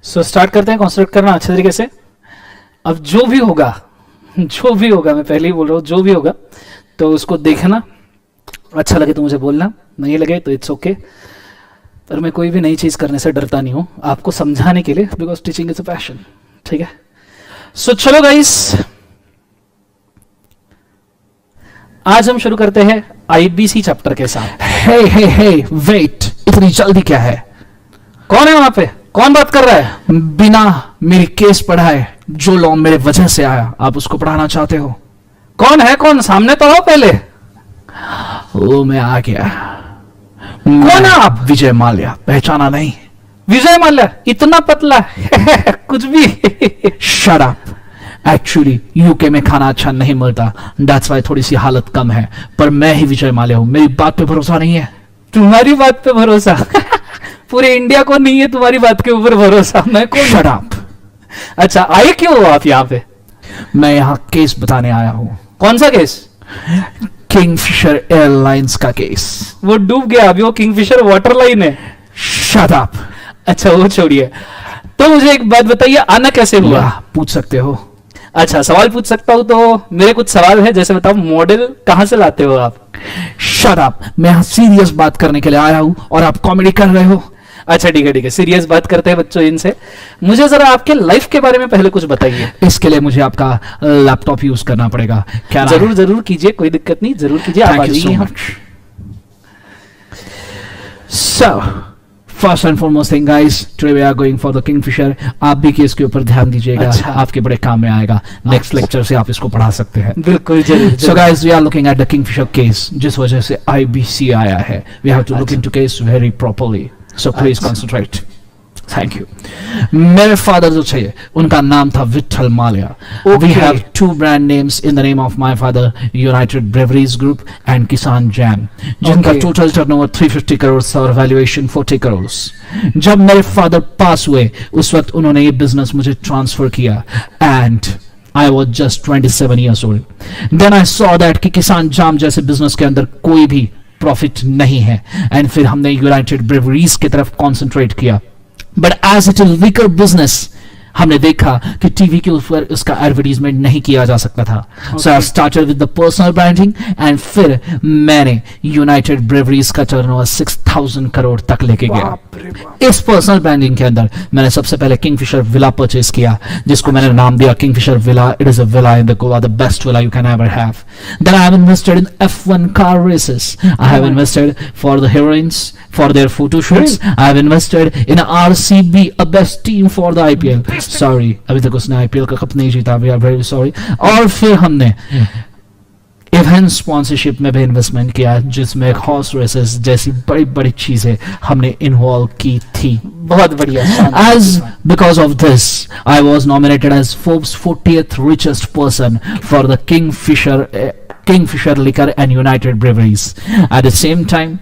So start करते हैं concentrate करना अच्छे तरीके से। अब जो भी होगा मैं पहले ही बोल रहा हूँ, जो भी होगा तो उसको देखना, अच्छा लगे तो मुझे बोलना, नहीं लगे तो इट्स ओके। पर मैं कोई भी नई चीज़ करने से डरता नहीं हूँ, आपको समझाने के लिए, because teaching is a passion. ठीक है, सो चलो गाइस, आज हम शुरू करते हैं आईबीसी चैप्टर के साथ। हे वेट, इतनी जल्दी क्या है? कौन है वहां पे? कौन बात कर रहा है? बिना मेरी केस पढ़ाए जो लॉ मेरे वजह से आया, आप उसको पढ़ाना चाहते हो? कौन है? कौन? सामने तो आओ पहले। ओ मैं आ गया। कौन है आप? विजय माल्या, पहचाना नहीं? विजय माल्या इतना पतला कुछ भी। Shut up. एक्चुअली यूके में खाना अच्छा नहीं मिलता, दैट्स वाई थोड़ी सी हालत कम है, पर मैं ही विजय माल्या हूं। मेरी बात पे भरोसा नहीं है? तुम्हारी बात पे भरोसा? पूरे इंडिया को नहीं है तुम्हारी बात के ऊपर भरोसा। मैं कौन? Shut up. अच्छा, आए क्यों हो आप यहाँ पे? मैं यहाँ केस बताने आया हूं। कौन सा केस? किंगफिशर एयरलाइंस का केस। वो डूब गया अभी, वो किंगफिशर वाटर लाइन है। Shut up. अच्छा वो छोड़िए, तो मुझे एक बात बताइए, आना कैसे हुआ? पूछ सकते हो? अच्छा, सवाल पूछ सकता हूं? तो मेरे कुछ सवाल है, जैसे बताओ, मॉडल कहां से लाते हो आप? Shut up. मैं यहाँ सीरियस बात करने के लिए आया हूं और आप कॉमेडी कर रहे हो। अच्छा ठीक है, सीरियस बात करते हैं बच्चों इनसे। मुझे जरा आपके लाइफ के बारे में पहले कुछ बताइए। इसके लिए मुझे आपका लैपटॉप यूज करना पड़ेगा क्या? जरूर कीजिए, कोई दिक्कत नहीं, जरूर कीजिए। आप आ जाइए। So, first and foremost thing guys, today we are going for the Kingfisher. आप भी केस के ऊपर ध्यान दीजिएगा। अच्छा। आपके बड़े काम में आएगा। नेक्स्ट लेक्चर से आप इसको पढ़ा सकते हैं। बिल्कुल जरूर। So guys, we are looking at the Kingfisher case, जिस वजह से IBC आया है। We have to look into case very properly. So please concentrate. Thank you. मेरे फादर जो थे उनका नाम था Vithal Mallya. We have two brand names in the name of my father, United Breweries Group and Kisan Jam, जिनका total turnover 350 crore और valuation 40 crore. जब मेरे फादर पास हुए उस वक्त उन्होंने ये बिजनेस मुझे ट्रांसफर किया and I was just 27 years old. Then I saw that कि किसान जाम जैसे बिजनेस के अंदर कोई भी प्रॉफिट नहीं है, एंड फिर हमने यूनाइटेड ब्रेवरीज की तरफ कॉन्सेंट्रेट किया। But as it is weaker business, हमने देखा कि टीवी के ऊपर इसका एडवर्टीजमेंट नहीं किया जा सकता था। So I started with the personal branding and फिर मैंने यूनाइटेड ब्रेवरीज का टर्नओवर 6000 करोड़ तक लेके गया। इस पर्सनल ब्रांडिंग के अंदर मैंने सबसे पहले किंगफिशर विला परचेज किया, जिसको मैंने नाम दिया Kingfisher villa. It is a villa in the Goa, the best villa you can ever have. Then I have invested in F1 car races. I have invested for the heroines, for their photo shoots. I have invested in RCB, a best team for the IPL. Sorry, अभी तक उसने IPL का cup नहीं जीता, we are very sorry. और फिर हमने event sponsorship में भी इन्वेस्टमेंट किया, जिसमें हॉर्स रेसेस जैसी बड़ी बड़ी चीजें हमने इन्वॉल्व की थी। बहुत बढ़िया। As because of this, I was nominated as Forbes 40th richest person for the Kingfisher Liquor and United Breweries. At the same time,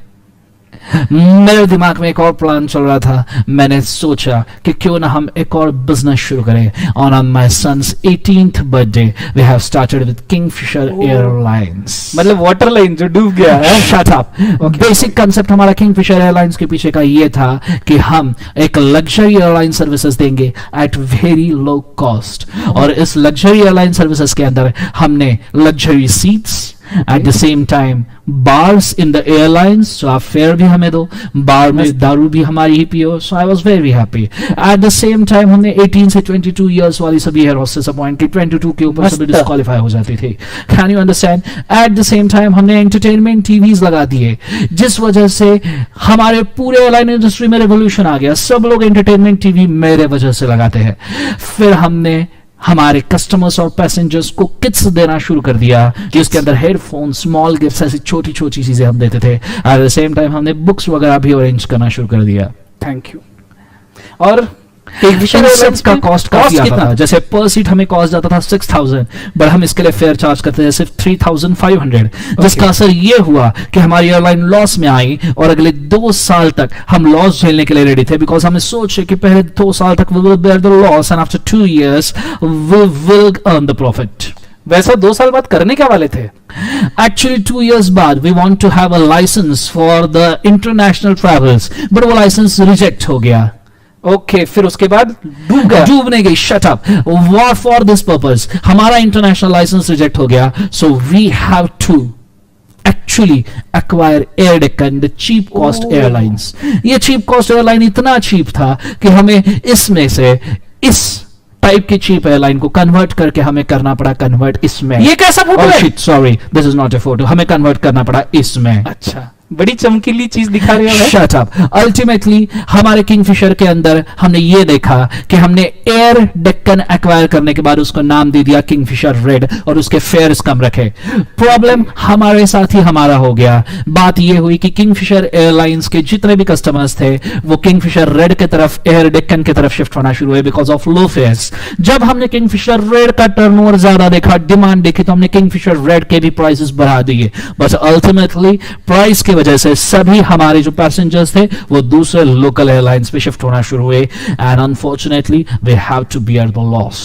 मेरे दिमाग में एक और प्लान चल रहा था। मैंने सोचा कि क्यों ना हम एक और बिजनेस शुरू करें। On my son's 18th birthday, we have started with Kingfisher Airlines. मतलब वाटर लाइन जो डूब गया है। Shut up. बेसिक कंसेप्ट हमारा Kingfisher Airlines के पीछे का ये था कि हम एक लग्जरी एयरलाइन सर्विसेज देंगे एट वेरी लो कॉस्ट। और इस लग्जरी एयरलाइन सर्विसेज के अंदर हमने luxury seats, at the same time bars in the airlines, so आप फेयर भी हमें दो, बार में दारू भी हमारी ही पियो। so I was very happy. at the same time हमने 18 से 22 years वाली सभी एयर होस्टेस अपॉइंट की, 22 के ऊपर सभी डिस्क्वालीफाई हो जाती थी। can you understand? at the same time हमने एंटरटेनमेंट टीवीज लगा दिए, जिस वजह से हमारे पूरे एयरलाइन इंडस्ट्री में रेवोल्यूशन आ गया। सब लोग एंटरटेनमेंट टीवी मेरे वजह से लगाते हैं। फिर हमने हमारे कस्टमर्स और पैसेंजर्स को किट्स देना शुरू कर दिया, जिसके अंदर हेडफोन, स्मॉल गिफ्ट्स, ऐसी छोटी छोटी चीजें हम देते थे। एट द सेम टाइम हमने बुक्स वगैरह भी अरेंज करना शुरू कर दिया। Thank you. और का कॉस्ट काफी आता था। जैसे पर सीट हमें कॉस्ट जाता था 6000, बट हम इसके लिए फेयर चार्ज करते थे सिर्फ 3500, जिसका असर ये हुआ कि हमारी एयरलाइन लॉस में आई और अगले 2 साल तक हम लॉस झेलने के लिए रेडी थे, बिकॉज हमें सोचे कि पहले 2 साल तक we will bear the loss and after 2 years we will earn the profit. वैसा 2 साल बाद करने क्या वाले थे? Actually 2 years बाद we want to have a license for the international travels, but वो लाइसेंस रिजेक्ट हो गया। ओके, फिर उसके बाद डूब गया। डूबने गई, shut up. War for this purpose हमारा इंटरनेशनल लाइसेंस रिजेक्ट हो गया, so we have to actually acquire Air Deccan, the cheap cost airlines. ये चीप कॉस्ट एयरलाइन इतना चीप था कि हमें इसमें से इस टाइप की चीप एयरलाइन को कन्वर्ट करके हमें करना पड़ा कन्वर्ट इसमें। ये कैसा फोटो है? Sorry, this is not a photo, हमें कन्वर्ट करना पड़ा इसमें। अच्छा, बड़ी चमकीली चीज दिखा रहे हो। Shut up. अल्टीमेटली हमारे किंगफिशर के अंदर हमने ये देखा कि हमने एयर डेक्कन एक्वायर करने के बाद उसको नाम दे दिया किंगफिशर रेड और उसके फेयर्स कम रखे। प्रॉब्लम हमारे साथ ही हमारा हो गया। बात ये हुई कि किंगफिशर एयरलाइंस के जितने भी कस्टमर्स थे वो किंगफिशर रेड की तरफ, एयर डेक्कन की तरफ शिफ्ट होना शुरू हुए बिकॉज ऑफ लो फेयर्स। जब हमने किंगफिशर रेड का टर्नओवर ज्यादा देखा, डिमांड देखी, तो हमने किंगफिशर रेड के भी प्राइसेस बढ़ा दिए। बट अल्टीमेटली प्राइस के वजह से सभी हमारे जो पैसेंजर्स थे वो दूसरे लोकल एयरलाइंस पे शिफ्ट होना शुरू हुए and unfortunately we have to bear the loss.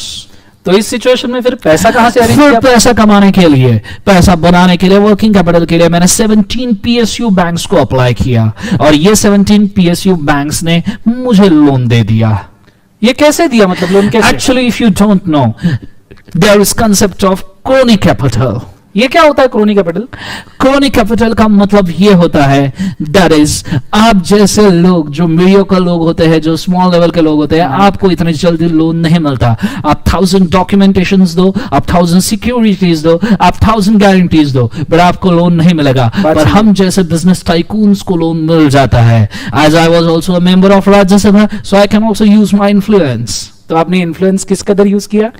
तो इस सिचुएशन में फिर पैसा कहां से अरेंज फिर किया? पैसा कमाने के लिए, पैसा बनाने के लिए, वर्किंग कैपिटल के लिए मैंने 17 PSU बैंक्स को अप्लाई किया और ये 17 PSU बैंक्स ने मुझे लोन दे दिया। ये कैसे दिया, मतलब लोन कैसे? Actually if you don't know, there is concept of crony capital. ये क्या होता है क्रोनी कैपिटल? क्रोनी कैपिटल का मतलब ये होता है, दैट इज आप जैसे लोग जो मीडियोकर लोग होते हैं, जो स्मॉल लेवल के लोग होते हैं, आपको इतनी जल्दी लोन नहीं मिलता। आप 1000 डॉक्यूमेंटेशंस दो, आप 1000 सिक्योरिटीज दो, आप 1000 गारंटीज दो, बट आपको लोन नहीं मिलेगा। पर हम जैसे बिजनेस टाइकून्स को लोन मिल जाता है। As I was also a member of Rajya Sabha, so I can also use my influence. तो आपने इन्फ्लुएंस किस कदर यूज किया?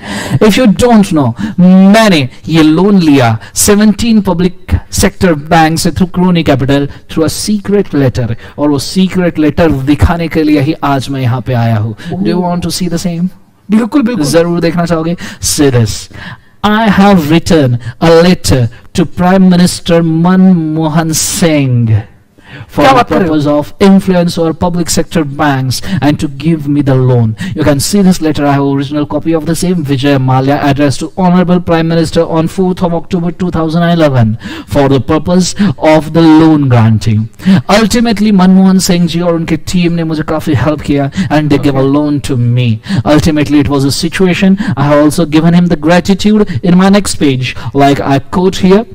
इफ यू डोंट नो, मैंने ये लोन लिया 17 पब्लिक सेक्टर बैंक से through crony capital through a secret letter, और वो सीक्रेट लेटर दिखाने के लिए ही आज मैं यहाँ पे आया हूँ। Do you want to see the same? बिल्कुल बिल्कुल, जरूर देखना चाहोगे। See this. I have written a letter to Prime Minister Manmohan Singh for क्या the बात कर रहे हो? purpose of influence over public sector banks and to give me the loan. You can see this letter. I have original copy of the same. Vijay Mallya, addressed to Honorable Prime Minister on 4th of October 2011 for the purpose of the loan granting. Ultimately, Manmohan Singh ji और उनकी team ने मुझे काफी help किया and they gave a loan to me. Ultimately, it was a situation. I have also given him the gratitude in my next page, like I quote here.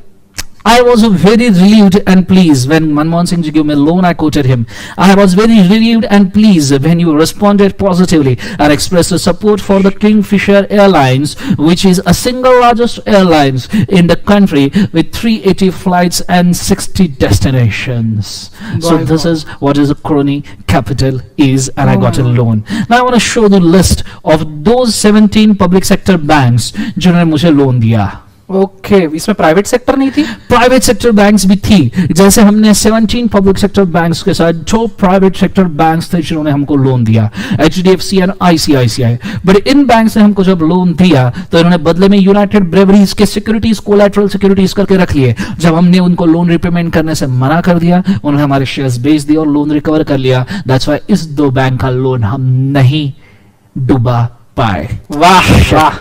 I was very relieved and pleased when Manmohan Singh ji gave me a loan. I quoted him. I was very relieved and pleased when you responded positively and expressed support for the Kingfisher Airlines, which is a single largest airlines in the country with 380 flights and 60 destinations. So this is what is a crony capital is, and I got a loan. Now I want to show the list of those 17 public sector banks जिन्होंने मुझे loan दिया। Okay, इसमें private sector नहीं थी? Private sector banks भी थी। जैसे हमने 17 पब्लिक सेक्टर बैंक्स के साथ जो प्राइवेट सेक्टर बैंक्स थे जिन्होंने हमको लोन दिया, HDFC and ICICI। But in banks ने हमको जब लोन दिया तो इन्होंने बदले में यूनाइटेड ब्रेवरीज के सिक्योरिटीज, कोलैटरल सिक्योरिटीज करके रख लिए। जब हमने उनको लोन रिपेमेंट करने से मना कर दिया, उन्होंने हमारे शेयर्स बेच दिए और लोन रिकवर कर लिया। दैट्स व्हाई इस दो बैंक का लोन हम नहीं डुबा पाए। वाह वाह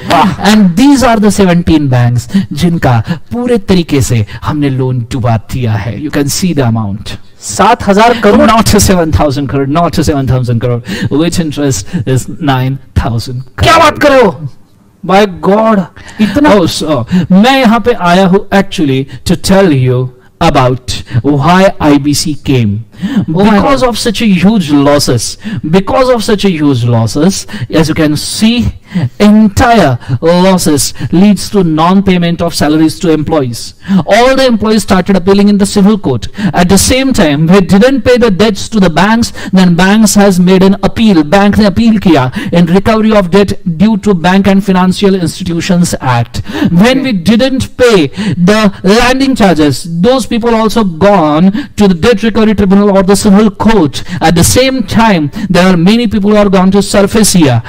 वाह। And these are the 17 banks जिनका पूरे तरीके से हमने लोन डुबा दिया है। You can see the amount, 7,000 crore. not 7,000 crore, not 7,000 crore, which interest is 9,000 क्या बात कर रहे हो? बाय गॉड, इतना? Oh, so मैं यहाँ पे आया हूँ actually to tell you about why IBC came. Because of such a huge losses, as you can see, entire losses leads to non-payment of salaries to employees. All the employees started appealing in the civil court. At the same time, we didn't pay the debts to the banks. Then banks has made an appeal. Bank ने appeal किया in recovery of debt due to Bank and Financial Institutions Act. When we didn't pay the landing charges, those people also gone to the debt recovery tribunal or the civil court. At the same time, there are many people who are gone to surface here.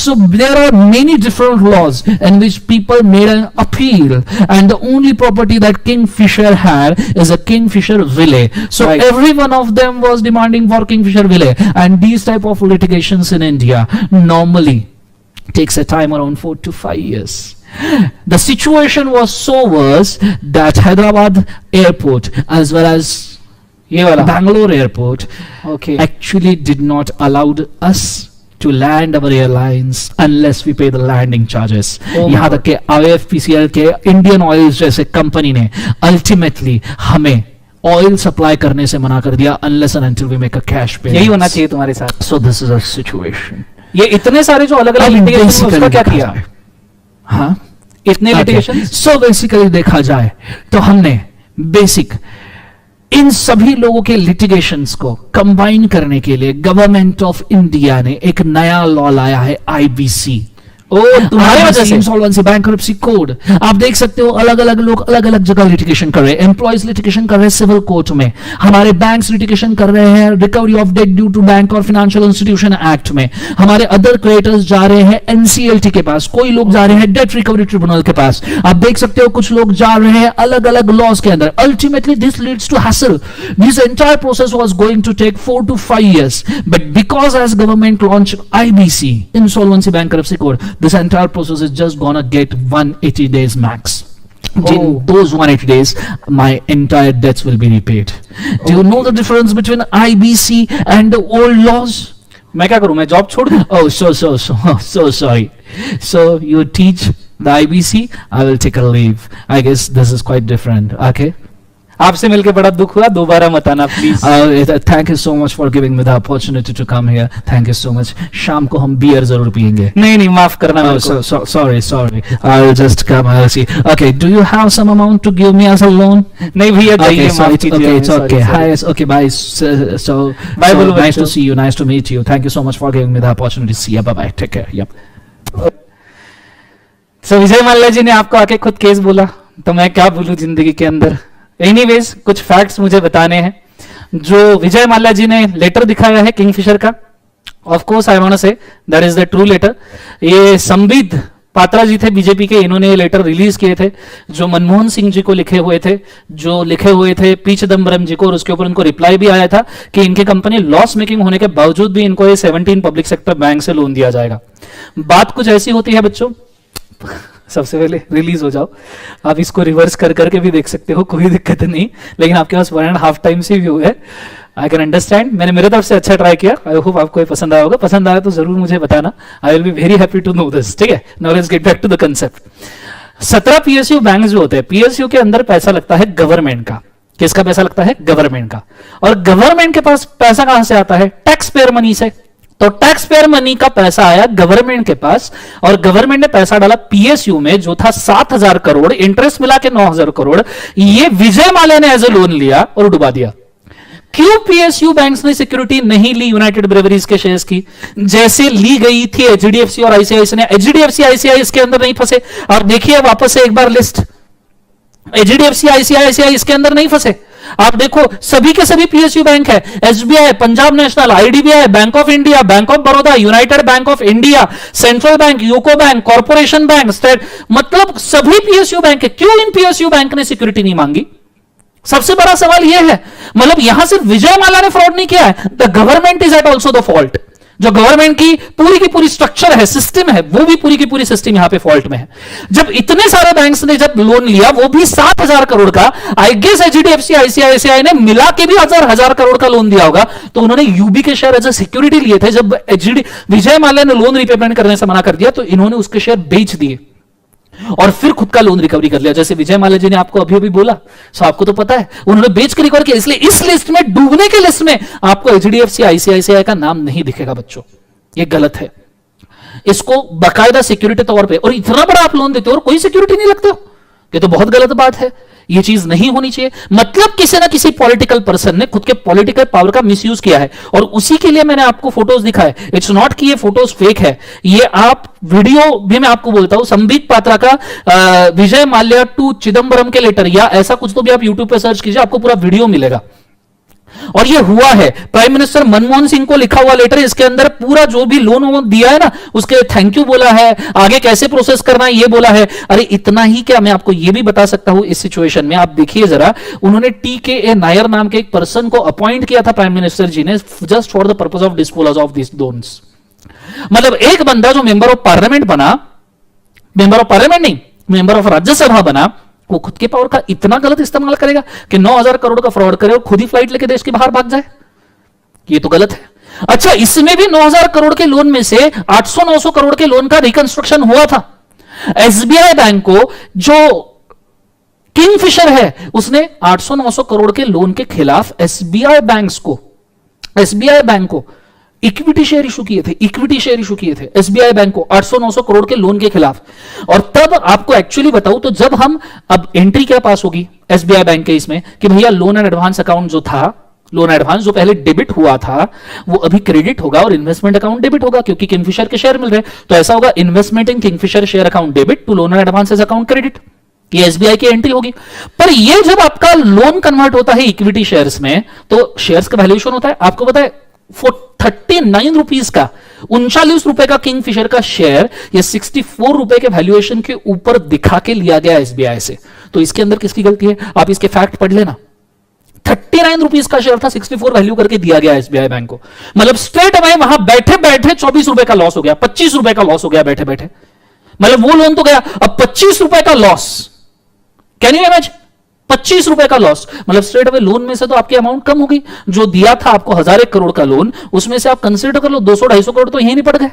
So there are many different laws in which people made an appeal, and the only property that Kingfisher had is a Kingfisher Villay. So Right. every one of them was demanding for Kingfisher Villay, and these type of litigations in India normally takes a time around 4 to 5 years. The situation was so worse that Hyderabad airport as well as ये वाला Bangalore airport okay actually did not allowed us to land our airlines unless we pay the landing charges. Oh my यहाँ God. तक के IOFPCL के Indian oils जैसे company ने ultimately हमें oil supply करने से मना कर दिया unless and until we make a cash payment. यही होना चाहिए तुम्हारे साथ। So this is a situation. ये इतने सारे जो अलग अलग अब लिटिगेशन basically उसका क्या देखा किया? जाए, हाँ इतने लिटिगेशन सो बेसिकली देखा जाए तो हमने बेसिक इन सभी लोगों के लिटिगेशंस को कंबाइन करने के लिए गवर्नमेंट ऑफ इंडिया ने एक नया लॉ लाया है आईबीसी। ओ तुम्हारे वजह से इंसॉल्वेंसी बैंक्रप्सी कोड आप देख सकते हो, अलग अलग लोग अलग अलग जगह लिटिगेशन कर रहे हैं। एम्प्लॉयज लिटिगेशन कर रहे हैं सिविल कोर्ट में, हमारे बैंक्स लिटिगेशन कर रहे हैं recovery of debt due to bank और फाइनेंशियल इंस्टीट्यूशन एक्ट में, हमारे अदर क्रिएटर्स जा रहे हैं एनसीएलटी के पास, कोई लोग जा रहे हैं डेट रिकवरी ट्रिब्यूनल के पास। आप देख सकते हो कुछ लोग जा रहे हैं अलग अलग लॉज के अंदर। Ultimately this leads to hassle. This entire process was going to take 4 to 5 years, but because as government launched IBC, insolvency bankruptcy code, this entire process is just gonna get 180 days max. In Oh. those 180 days, my entire debts will be repaid. Do you know the difference between IBC and the old laws? मैं क्या करूं, मैं job छोड़ दूं? Oh, so sorry. So you teach the IBC, I will take a leave. I guess this is quite different. Okay. आपसे मिलके बड़ा दुख हुआ, दोबारा मत आना please. Thank you so much for giving me the opportunity to come here. Thank you so much. शाम को हम बियर जरूर पियेंगे। नहीं नहीं, माफ करना मेरे Oh, को। sorry. I'll just come. I'll see. Okay. Do you have some amount to give me as a loan? नहीं भैया Okay, चाहिए, so माफ it's कीजिए। okay. It's Sorry, okay. sorry। Hi. Okay. Bye. So Bye, बोलो nice to बच्चों। see you. Nice to meet you. Thank you so much for giving me the opportunity. See you. Bye bye. Take care. Yep. सो विजय माल्या जी ने आपको आके खुद case बोला, तो मैं क्या बोलूं जिंदगी के अंदर। एनीवेज कुछ फैक्ट्स मुझे बताने हैं। जो विजय माल्या जी ने लेटर दिखाया है किंगफिशर का, of course I want to say that is the true letter. ये संबित पात्रा जी थे बीजेपी के, इन्होंने ये लेटर रिलीज किए थे, जो मनमोहन सिंह जी को लिखे हुए थे पी चिदम्बरम जी को, और उसके ऊपर उनको रिप्लाई भी आया था कि इनकी कंपनी लॉस मेकिंग होने के बावजूद भी इनको ये 17 पब्लिक सेक्टर बैंक से लोन दिया जाएगा। बात कुछ ऐसी होती है बच्चों, सबसे पहले रिलीज हो जाओ, आप इसको रिवर्स कर करके भी देख सकते हो, कोई दिक्कत नहीं, लेकिन आपके पास 1.5 टाइम्स ही व्यू है। आई कैन अंडरस्टैंड, मैंने मेरे तरफ से अच्छा ट्राई किया। आई होप आपको ये पसंद आया होगा, पसंद आया तो जरूर मुझे बताना। I will be very happy to know this. ठीक है, now let's get back to the concept. 17 PSU bank जो होते हैं, पीएसयू के अंदर पैसा लगता है गवर्नमेंट का। किसका पैसा लगता है? गवर्नमेंट का। और गवर्नमेंट के पास पैसा कहां से आता है? टैक्स पेयर मनी से। तो टैक्स पेयर मनी का पैसा आया गवर्नमेंट के पास, और गवर्नमेंट ने पैसा डाला पीएसयू में, जो था 7,000 करोड़, इंटरेस्ट मिला के 9,000 करोड़। ये विजय माल्या ने एज ए लोन लिया और डुबा दिया। क्यों पीएसयू बैंक्स ने सिक्योरिटी नहीं ली यूनाइटेड ब्रेवरीज के शेयर्स की, जैसे ली गई थी एचडीएफसी और आईसीआईसी ने? एचडीएफसी आईसीआई इसके अंदर नहीं फंसे। आप देखिए वापस से एक बार लिस्ट, एचडीएफसी आईसीआईसीआई इसके अंदर नहीं फंसे। आप देखो सभी के सभी पीएसयू बैंक है, SBI, Punjab national, IDBI, bank of India, bank of Baroda, United bank of India, central bank, UCO bank, corporation bank, state, मतलब सभी पीएसयू बैंक है। क्यों इन पीएसयू बैंक ने सिक्योरिटी नहीं मांगी? सबसे बड़ा सवाल यह है। मतलब यहां सिर्फ विजय माल्या ने फ्रॉड नहीं किया है, the government is at also the fault. जो गवर्नमेंट की पूरी स्ट्रक्चर है, सिस्टम है, वो भी पूरी की पूरी सिस्टम यहां पे फॉल्ट में है। जब इतने सारे बैंक्स ने जब लोन लिया, वो भी 7,000 करोड़ का, आई गेस एचडीएफसी आईसीआईसीआई ने मिला के भी हजार करोड़ का लोन दिया होगा, तो उन्होंने यूबी के शेयर एज ए सिक्योरिटी लिए थे। जब विजय माल्या ने लोन रिपेमेंट करने से मना कर दिया, तो इन्होंने उसके शेयर बेच दिए और फिर खुद का लोन रिकवरी कर लिया। जैसे विजय माल्या जी ने आपको अभी बोला, सो आपको तो पता है, उन्होंने बेच के रिकवर किया। इसलिए इस लिस्ट में, डूबने के लिस्ट में, आपको एचडीएफसी आईसीआईसीआई का नाम नहीं दिखेगा बच्चों। ये गलत है। इसको बाकायदा सिक्योरिटी तौर पे, और इतना बड़ा आप लोन देते हो और कोई सिक्योरिटी नहीं लगते हो, ये तो बहुत गलत बात है। ये चीज नहीं होनी चाहिए। मतलब किसी ना किसी पॉलिटिकल पर्सन ने खुद के पॉलिटिकल पावर का मिसयूज किया है, और उसी के लिए मैंने आपको फोटोज दिखाए। इट्स नॉट कि ये फोटोज फेक है, ये आप वीडियो भी मैं आपको बोलता हूं, संबित पात्रा का विजय माल्या टू चिदम्बरम के लेटर, या ऐसा कुछ तो भी आप यूट्यूब पे सर्च कीजिए, आपको पूरा वीडियो मिलेगा। और ये हुआ है, प्राइम मिनिस्टर मनमोहन सिंह को लिखा हुआ लेटर, इसके अंदर पूरा जो भी लोन दिया है ना, उसके थैंक यू बोला है, आगे कैसे प्रोसेस करना है ये बोला है। अरे इतना ही क्या, मैं आपको ये भी बता सकता हूं इस सिचुएशन में। आप देखिए जरा, उन्होंने टीके नायर नाम के एक पर्सन को अपॉइंट किया था प्राइम मिनिस्टर जी ने, just for the purpose of disposal of this loans. मतलब एक बंदा जो मेंबर ऑफ पार्लियामेंट बना, मेंबर ऑफ पार्लियामेंट नहीं, मेंबर ऑफ राज्यसभा बना, वो खुद के पावर का इतना गलत इस्तेमाल करेगा कि 9,000 करोड़ का फ्रॉड करे और खुद ही फ्लाइट लेके देश के बाहर भाग जाए? ये तो गलत है। अच्छा, इसमें भी 9,000 करोड़ के लोन में से 800-900 करोड़ के लोन का रिकंस्ट्रक्शन हुआ था। एसबीआई बैंक को, जो किंगफिशर है, उसने 800-900 करोड़ के लोन के खिलाफ एसबीआई बैंक को इक्विटी शेयर इशू किए थे एसबीआई बैंक को 800-900 करोड़ के लोन के खिलाफ। और तब आपको एक्चुअली बताऊं तो जब हम अब एंट्री क्या पास होगी एसबीआई बैंक के इसमें कि भैया लोन एंड एडवांस अकाउंट जो था, लोन एडवांस जो पहले डेबिट हुआ था वो अभी क्रेडिट होगा और इन्वेस्टमेंट अकाउंट डेबिट होगा, क्योंकि किंगफिशर के शेयर मिल रहे हैं। तो ऐसा होगा, investment in Kingfisher share account debit to loan and advances account credit. ये एसबीआई की एंट्री होगी। पर ये जब आपका लोन कन्वर्ट होता है इक्विटी शेयर्स में, तो शेयर्स का वैल्यूएशन होता है, आपको पता है 39 रुपीज का, 39 रुपए का किंगफिशर का शेयर ये 64 रुपए के वैल्यूएशन के ऊपर दिखा के लिया गया एसबीआई से। तो इसके अंदर किसकी गलती है? आप इसके फैक्ट पढ़ लेना। 39 रुपीज का शेयर था, 64 वैल्यू करके दिया गया एसबीआई बैंक को। मतलब स्ट्रेट अवे वहां बैठे बैठे 24 रुपए का लॉस हो गया, 25 रुपए का लॉस हो गया बैठे बैठे। मतलब वो लोन तो गया, अब 25 रुपए का लॉस। Can you imagine? 25 रुपए का लॉस। मतलब स्ट्रेट अवे लोन में से तो आपकी अमाउंट कम हो गई। जो दिया था आपको 1,000 करोड़ का लोन, उसमें से आप कंसीडर कर लो 200-250 करोड़ तो यही नहीं पड़ गए।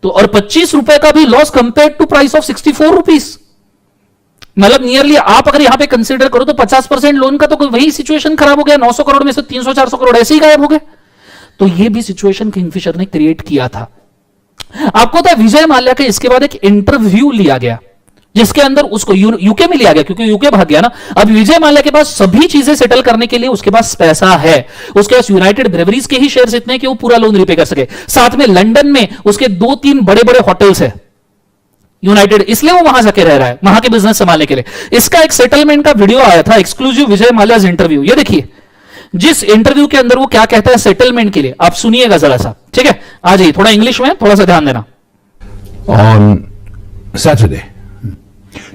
तो और 25 रुपए का भी loss compare to price of 64 rupees. मतलब नियरली आप अगर यहां पे कंसीडर करो तो 50% लोन का तो वही सिचुएशन खराब हो गया। 900 करोड़ में से 300-400 करोड़ ऐसे ही गायब हो गए। तो ये भी सिचुएशन किंगफिशर ने क्रिएट किया था। आपको तो विजय माल्या का इसके बाद एक इंटरव्यू लिया गया, जिसके अंदर उसको यूके में लिया गया, क्योंकि यूके भाग गया ना। अब विजय माल्या के पास सभी चीजें सेटल करने के लिए उसके पास पैसा है। उसके पास यूनाइटेड ब्रेवरीज के ही शेयर्स इतने कि वो पूरा लोन रिपे कर सके। साथ में लंदन में उसके 2-3 बड़े बड़े होटल्स है यूनाइटेड, इसलिए वो वहां जाके रह रहा है, वहां के बिजनेस संभालने के लिए। इसका एक सेटलमेंट का वीडियो आया था, एक्सक्लूसिव विजय माल्या इंटरव्यू। ये देखिए जिस इंटरव्यू के अंदर वो क्या कहता है सेटलमेंट के लिए, आप सुनिएगा जरा सा, ठीक है? आ जाइए, थोड़ा इंग्लिश में थोड़ा सा ध्यान देना। On Saturday,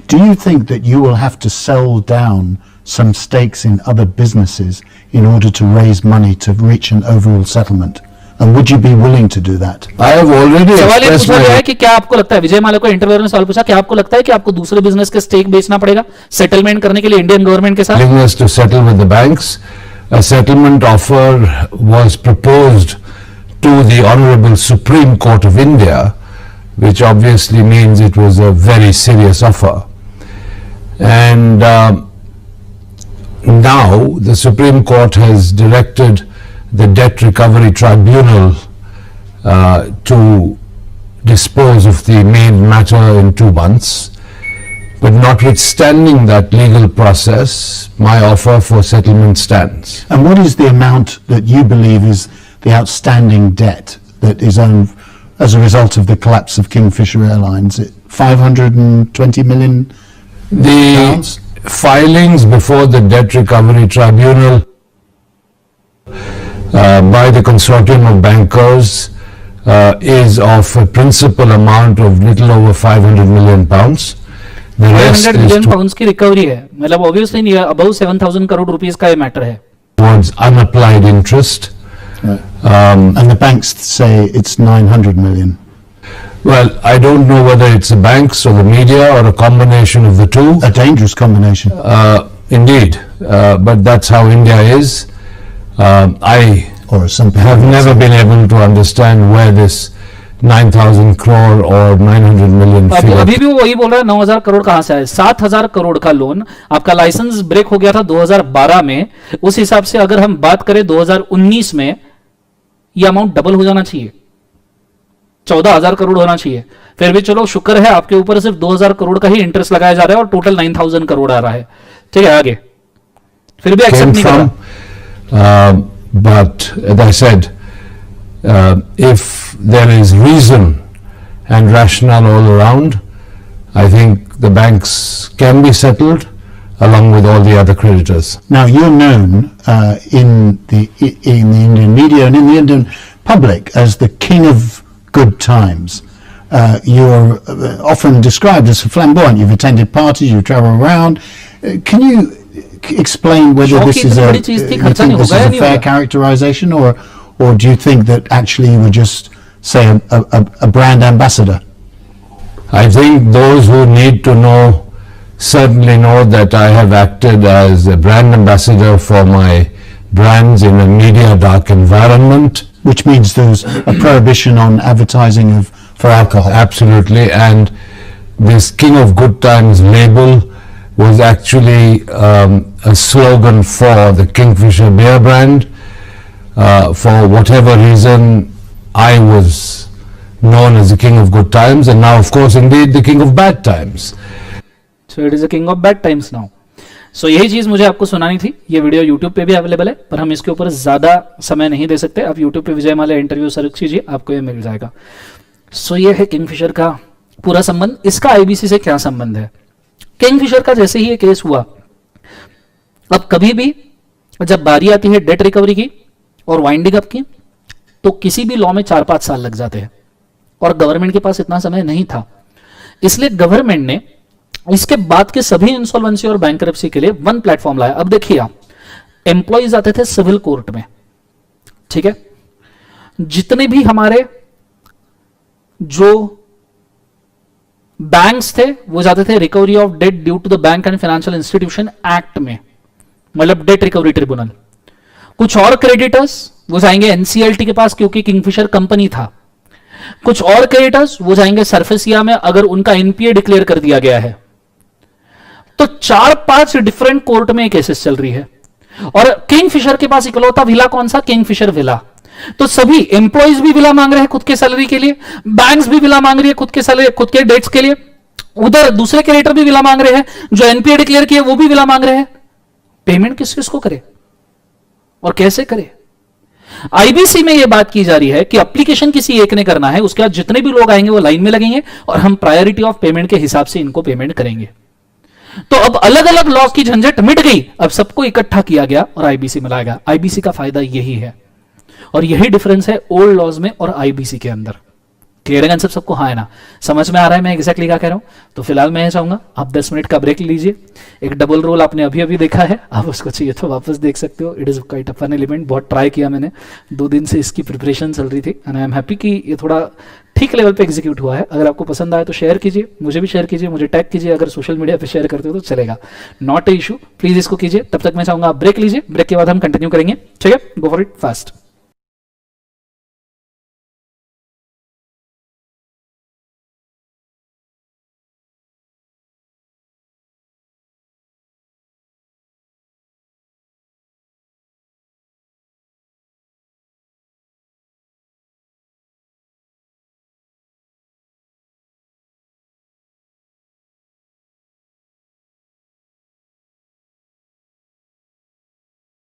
Do you think that you will have to sell down some stakes in other businesses in order to raise money to reach an overall settlement? And would you be willing to do that? I have already सवाल ये expressed पूछा गया है my... कि क्या आपको लगता है, विजय माल्या को इंटरव्यूअर ने सवाल पूछा, क्या आपको लगता है कि आपको दूसरे बिजनेस के स्टेक बेचना पड़ेगा सेटलमेंट करने के लिए इंडियन गवर्नमेंट के साथ? willingness to settle with the banks. A settlement offer was proposed to the Honorable Supreme Court of India, which obviously means it was a very serious offer. And now the Supreme Court has directed the Debt Recovery Tribunal to dispose of the main matter in 2 months. But notwithstanding that legal process, my offer for settlement stands. And what is the amount that you believe is the outstanding debt that is owed as a result of the collapse of Kingfisher Airlines? 520 million The pounds? filings before the Debt Recovery Tribunal by the consortium of bankers is of a principal amount of little over 500 million pounds. The rest 500 is million pounds की recovery है। मतलब obviously above 7,000 crore rupees का ये matter है। towards unapplied interest. And the banks say it's 900 million. Well, I don't know whether it's the banks or the media or a combination of the two. A dangerous combination. Indeed, but that's how India is. I Or some people have would never say. been able to understand where this 9,000 crore or 900 million अभी figure. भी वो वही बोल रहा है 9,000 करोड़ कहां से आए? 7,000 करोड़ का लोन, आपका लाइसेंस ब्रेक हो गया था 2012 में। उस हिसाब से अगर हम बात करें 2019 में, ये अमाउंट डबल हो जाना चाहिए, 14,000 करोड़ होना चाहिए। फिर भी चलो शुक्र है आपके ऊपर सिर्फ 2,000 करोड़ का ही इंटरेस्ट लगाया जा रहा है और टोटल 9,000 करोड़ आ रहा है। ठीक है, आगे फिर भी Came एक्सेप्ट नहीं from, करा। but as I said, if there is reason and rationale all around, I think the banks can be settled along with all the other creditors. Now you're known in the Indian media and in the Indian public as the king of good times. You're often described as flamboyant. You've attended parties, you travel around. Can you explain whether शौक this की is इतनी a, बड़ी चीज थी, you खर्चा think नहीं this होगा is या a नहीं fair होगा? characterization, or do you think that actually you were just, say, a brand ambassador? I think those who need to know certainly know that I have acted as a brand ambassador for my brands in a media dark environment. Which means there's a prohibition on advertising for alcohol. Absolutely, and this King of Good Times label was actually a slogan for the Kingfisher beer brand. For whatever reason, I was known as the King of Good Times, and now, of course, indeed, the King of Bad Times. So it is a king of bad times now. So यही चीज मुझे आपको सुनानी थी. ये video YouTube पे भी available है, पर हम इसके ऊपर ज्यादा समय नहीं दे सकते. आप यूट्यूब पे विजय माल्या इंटरव्यू सर्च कीजिए, आपको ये मिल जाएगा. सो ये है किंगफिशर का पूरा संबंध. इसका आईबीसी से क्या संबंध है? किंगफिशर का जैसे ही ये केस हुआ, अब कभी भी जब बारी आती है डेट रिकवरी की और वाइंडिंग अप की, तो किसी भी लॉ में 4-5 साल लग जाते हैं, और गवर्नमेंट के पास इतना समय नहीं था. इसलिए गवर्नमेंट ने इसके बाद के सभी इंसॉल्वेंसी और बैंकरप्सी के लिए वन प्लेटफॉर्म लाया. अब देखिए, आप एम्प्लॉइज आते थे सिविल कोर्ट में, ठीक है, जितने भी हमारे जो बैंक्स थे वो जाते थे recovery of debt due to the bank and financial institution act में, मतलब डेट रिकवरी ट्रिब्यूनल. कुछ और क्रेडिटर्स वो जाएंगे एनसीएलटी के पास, क्योंकि किंगफिशर कंपनी था. कुछ और क्रेडिटर्स वो जाएंगे सरफेसिया में, अगर उनका एनपीए डिक्लेयर कर दिया गया है. तो 4-5 डिफरेंट कोर्ट में केसेस चल रही है, और किंगफिशर के पास इकलौता विला कौन सा? Kingfisher villa. तो सभी एम्प्लॉइज भी विला मांग रहे हैं खुद के सैलरी के लिए, बैंक्स भी विला मांग रही है खुद के सैलरी, खुद के डेट्स के लिए, उधर दूसरे क्रेडिटर भी विला मांग रहे हैं, जो एनपीए डिक्लेयर किए वो भी विला मांग रहे हैं. पेमेंट किस किस को करे और कैसे करे? आईबीसी में यह बात की जा रही है कि एप्लीकेशन किसी एक ने करना है, उसके बाद जितने भी लोग आएंगे वो लाइन में लगेंगे और हम प्रायोरिटी ऑफ पेमेंट के हिसाब से इनको पेमेंट करेंगे. तो अब अलग अलग लॉज की झंझट मिट गई, अब सबको इकट्ठा किया गया और आईबीसी में लाया गया. आईबीसी का फायदा यही है, और यही डिफरेंस है ओल्ड लॉज में और आईबीसी के अंदर. क्लियर है सबको? हाँ है ना? समझ में आ रहा है मैं एग्जैक्टली क्या कह रहा हूं? तो फिलहाल मैं चाहूंगा आप 10 मिनट का ब्रेक लीजिए. एक डबल रोल आपने अभी अभी देखा है, आप उसको चाहिए तो वापस देख सकते हो. It is quite a fun element. बहुत ट्राई किया मैंने, 2 दिन से इसकी प्रिपरेशन चल रही थी, एंड आई एम हैप्पी कि ये थोड़ा ठीक लेवल पे एग्जीक्यूट हुआ है. अगर आपको पसंद आए तो शेयर कीजिए, मुझे भी शेयर कीजिए, मुझे टैग कीजिए. अगर सोशल मीडिया पे शेयर करते हो तो चलेगा, नॉट ए इशू. प्लीज इसको कीजिए. तब तक मैं चाहूंगा आप ब्रेक लीजिए, ब्रेक के बाद हम कंटिन्यू करेंगे. ठीक है, गो फॉर इट फास्ट.